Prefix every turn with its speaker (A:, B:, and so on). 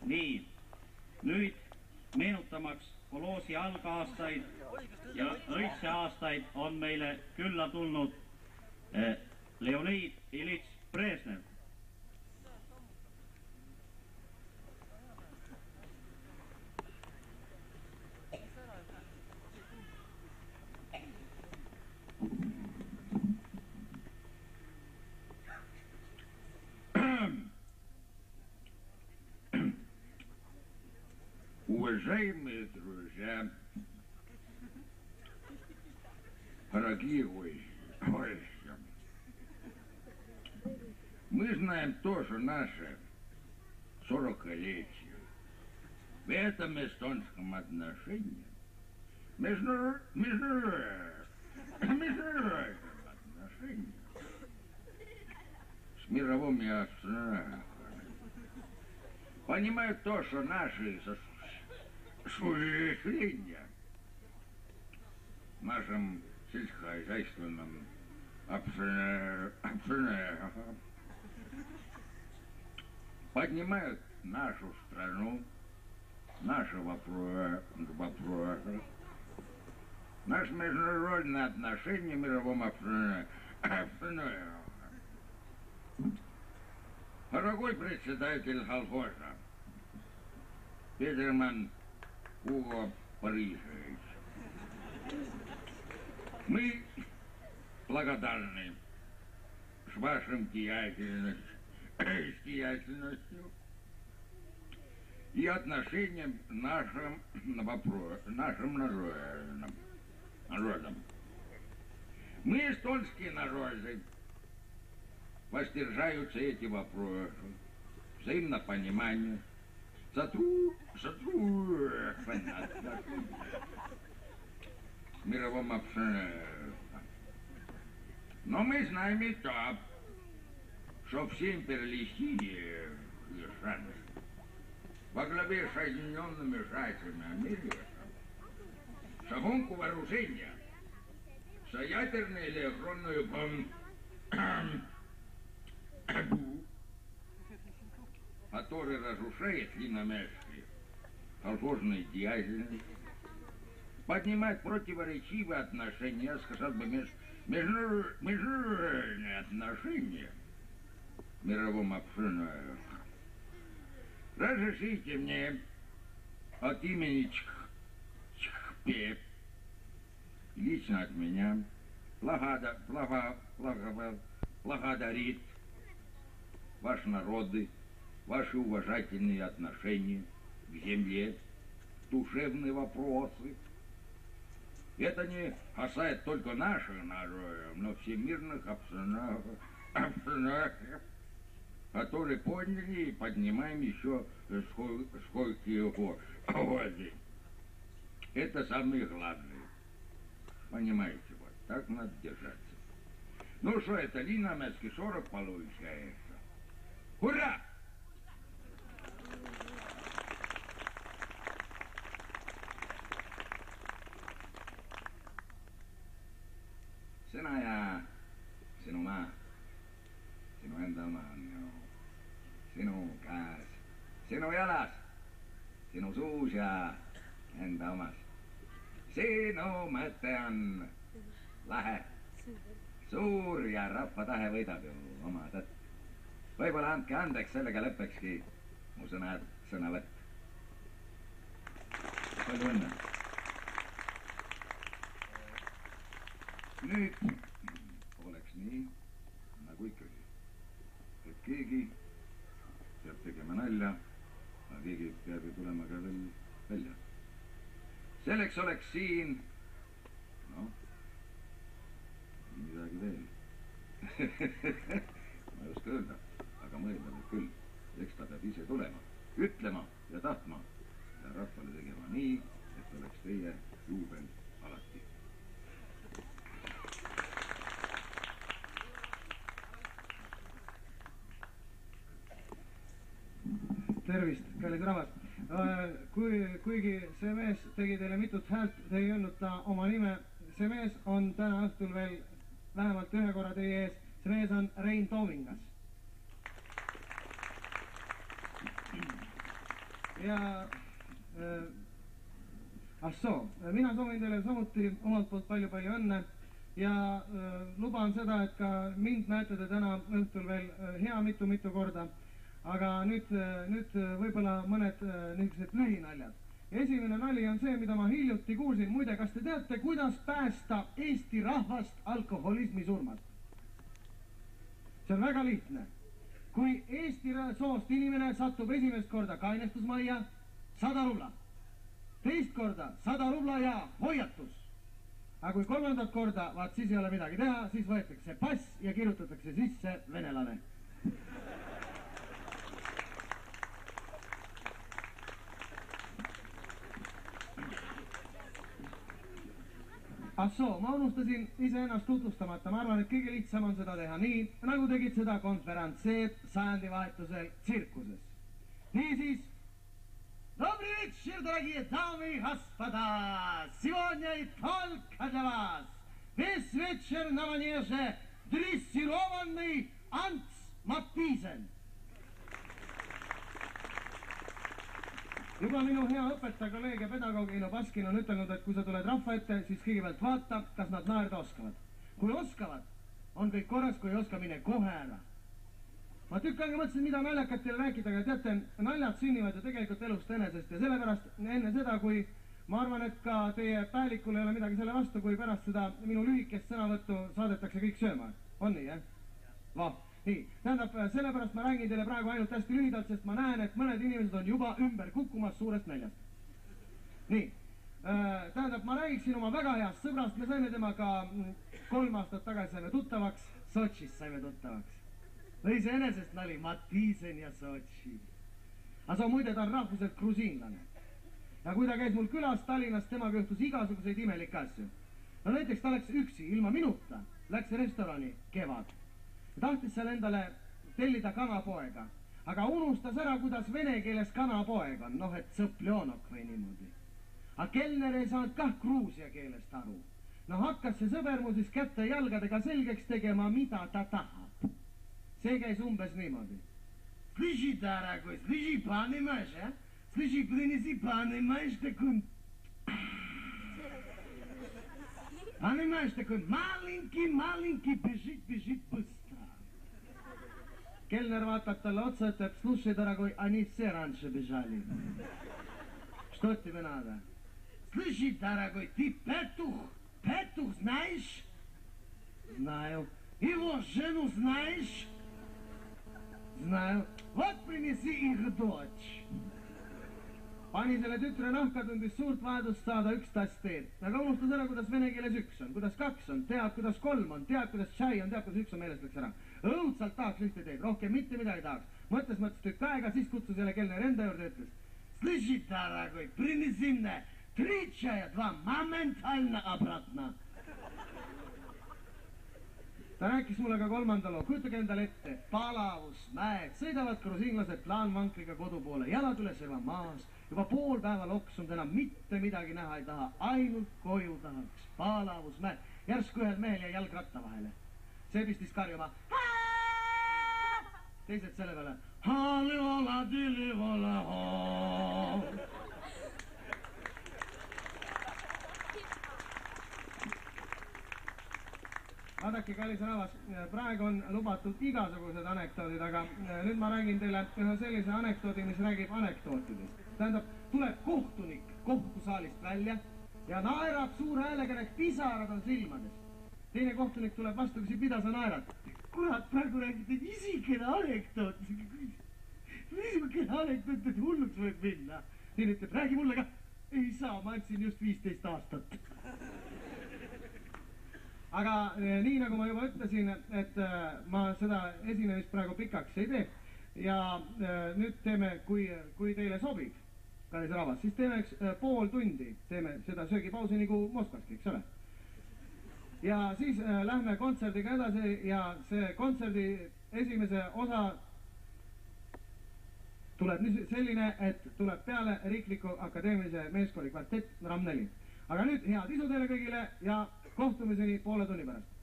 A: Nii, nüüd meenutamaks Koloosi algaastaid ja õitseaastaid on meile külla tulnud Leonid Ilitš Brežnev.
B: Уважаемые друзья, дорогие гости, мы знаем тоже наше 40-летие. В этом эстонском отношении международном отношении с мировыми астрономами понимают то, что наши осуществления в нашем сельскохозяйственном поднимают нашу страну, наши вопросы, наши международные отношения в мировом обстановке. Дорогой председатель колхоза Петерман Уго Борисович, мы благодарны с вашим деятельностью и отношением нашим народом. Мы, эстонские народы, воздержаются эти вопросы, взаимное понимание, в мировом обстановке. Но мы знаем и то, что все империалистические страны во главе с Соединенными Штатами Америки за гонку вооружения, за ядерную или электронную бомбу, который разрушает длинномерские колхозные деятельности, поднимает противоречивые отношения, сказал бы, международные отношения в мировом обстановке. Разрешите мне от имени ЧХП, лично от меня, благодарить ваши народы, ваши уважительные отношения к земле, душевные вопросы. Это не касается только наших народов, но всемирных обстановок, которые подняли и поднимаем еще сколько годы. Это самые главные. Понимаете, вот так надо держаться. Ну что, это Ленинский 40 получается. Ура!
C: Sina ja sinu maa, sinu enda maa on ju sinu käes, sinu jalas, sinu suus ja enda omas. Sinu mõte on lahe, suur ja rahva tahe võidab ju oma tõtt. Võib-olla andke andeks, sellega lõpekski mu sõnavõtt. Palju õnne. Nüüd oleks nii, nagu ikkagi, et keegi peab tegema nalja, aga keegi peab ju tulema ka veel välja. Selleks oleks siin, noh, midagi veel. Ma ei oska öelda, aga mõelda võib küll. Eks ta peab ise tulema, ütlema ja tahtma ja rahvale tegema nii, et oleks teie juubel alati.
D: Tervist, kallid rahvad. Kuigi see mees tegi teile mitut häält, te ei öelnud ta oma nime. See mees on täna õhtul veel vähemalt ühe korra teie ees. See mees on Rein Toomingas. ja ah soo, mina soovin teile samuti omalt poolt palju õnne ja luban seda, et ka mind näete te täna õhtul veel hea mitu korda, aga nüüd võib-olla mõned niisugused lühinaljad. Esimene nali on see, mida ma hiljuti kuulsin. Muide, kas te teate, kuidas päästa Eesti rahvast alkoholismi surmast? See on väga lihtne. Kui Eesti soost inimene satub esimest korda kainestusmajja, 100 rubla. Teist korda 100 rubla ja hoiatus. Aga kui kolmandat korda, vaat siis ei ole midagi teha, siis võetakse pass ja kirjutatakse sisse venelane. Ah soo, ma unustasin iseennast tutvustamata. Ma arvan, et kõige lihtsam on seda teha nii, nagu tegid seda konverentseed sajandivahetusel tsirkuses. Niisiis, добрый вечер, дорогие дамы и господа! Сегодня и только для вас весь вечер на манеже дрессированный Ants Mattiisen. Juba minu hea õpetaja, kolleeg ja pedagoog Eino Baskin on ütelnud, et kui sa tuled rahva ette, siis kõigepealt vaata, kas nad naerda oskavad. Kui oskavad, on kõik korras, kui ei oska, mine kohe ära. Ma tükk aega mõtlesin, mida naljakat teile rääkida, aga teate, naljad sünnivad ju tegelikult elust enesest ja sellepärast enne seda, kui ma arvan, et ka teie päelikul ei ole midagi selle vastu, kui pärast seda minu lühikest sõnavõttu saadetakse kõik sööma. On nii, jah? Vah. Nii, tähendab, sellepärast ma räägin teile praegu ainult hästi lühidalt, sest ma näen, et mõned inimesed on juba ümber kukkumas suurest näljast. Nii, tähendab, ma räägiksin oma väga heast sõbrast, me saime temaga 3 aastat tagasi saime tuttavaks, Sotšis saime tuttavaks. No iseenesest nali Mattiisen ja Sotši. Aga muide, ta on rahvuselt grusiinlane. Ja kui ta käis mul külas Tallinnas, temaga juhtus igasuguseid imelikke asju. No näiteks ta läks üksi, ilma minuta, läks restorani Kevad. Tahtis seal endale tellida kanapoega, aga unustas ära, kuidas vene keeles kanapoeg on, noh, et sõpljonok või niimoodi. Aga kelner ei saanud kah gruusia keelest aru. No hakkas see sõber mu siis kätte jalgadega selgeks tegema, mida ta tahab. See käis umbes niimoodi. Слыши, дорогой, слыши, понимаешь, а? Слыши, принеси, понимаешь, такой... Понимаешь, такой маленький бежит быстро. Kelner vaatab talle otsa, ütleb, слушай, дорогой, они все раньше бежали. Что тебе надо? Слыши, дорогой, ты Петух знаешь? Знаю. Его жену знаешь? Знаю. Вот принеси их дочь. Pani selle tütre nahka, tundis suurt vajadust saada 1 tass teed. Aga unustas ära, kuidas vene keeles 1 on, kuidas 2 on, tead, kuidas 3 on, tead, kuidas šai on, tead, kuidas 1 on, meelest läks ära. Õudsalt tahaks 1 teed, rohkem mitte midagi tahaks. Mõtles tükk aega, siis kutsus jälle kelner enda juurde ja ütles. Слыши, дорогой, принеси мне 3 чая, 2 моментально обратно. Ta rääkis mulle ka 3. loo. Kujutage endale ette, palavusmäed, sõidavad grusiinlased plaanvankriga kodu poole, jalad üle serva maas, juba pool päeva loksunud, enam mitte midagi näha ei taha, ainult koju tahaks. Palavusmäed, järsku ühel mehel jäi jalg ratta vahele. See pistis karjuma. Teised selle peale. Haliola, dilivola, hoo. Vaadake, kallis rahvas, praegu on lubatud igasugused anekdoodid, aga nüüd ma räägin teile ühe sellise anekdoodi, mis räägib anekdootidest. Tähendab, tuleb kohtunik kohtusaalist välja ja naerab suure häälega, need pisarad on silmades. Teine kohtunik tuleb vastu, küsib, mida sa naerad? Kurat, praegu räägid isikene anekdoot. Niisugune anekdoot, et hulluks võib minna. Teine ütleb, räägi mulle ka. Ei saa, ma andsin just 15 aastat. Aga nii nagu ma juba ütlesin, et ma seda esinemist praegu pikaks ei tee ja nüüd teeme, kui teile sobib, kallis rahvas, siis teeme üks pool tundi, teeme seda söögipausi nagu Moskvaski, eks ole. Ja siis lähme kontserdiga edasi ja see kontserdi esimese osa tuleb selline, et tuleb peale Riikliku Akadeemilise Meeskoori kvartett RAM 4. Aga nüüd head isu teile kõigile ja kohtumiseni poole tunni pärast.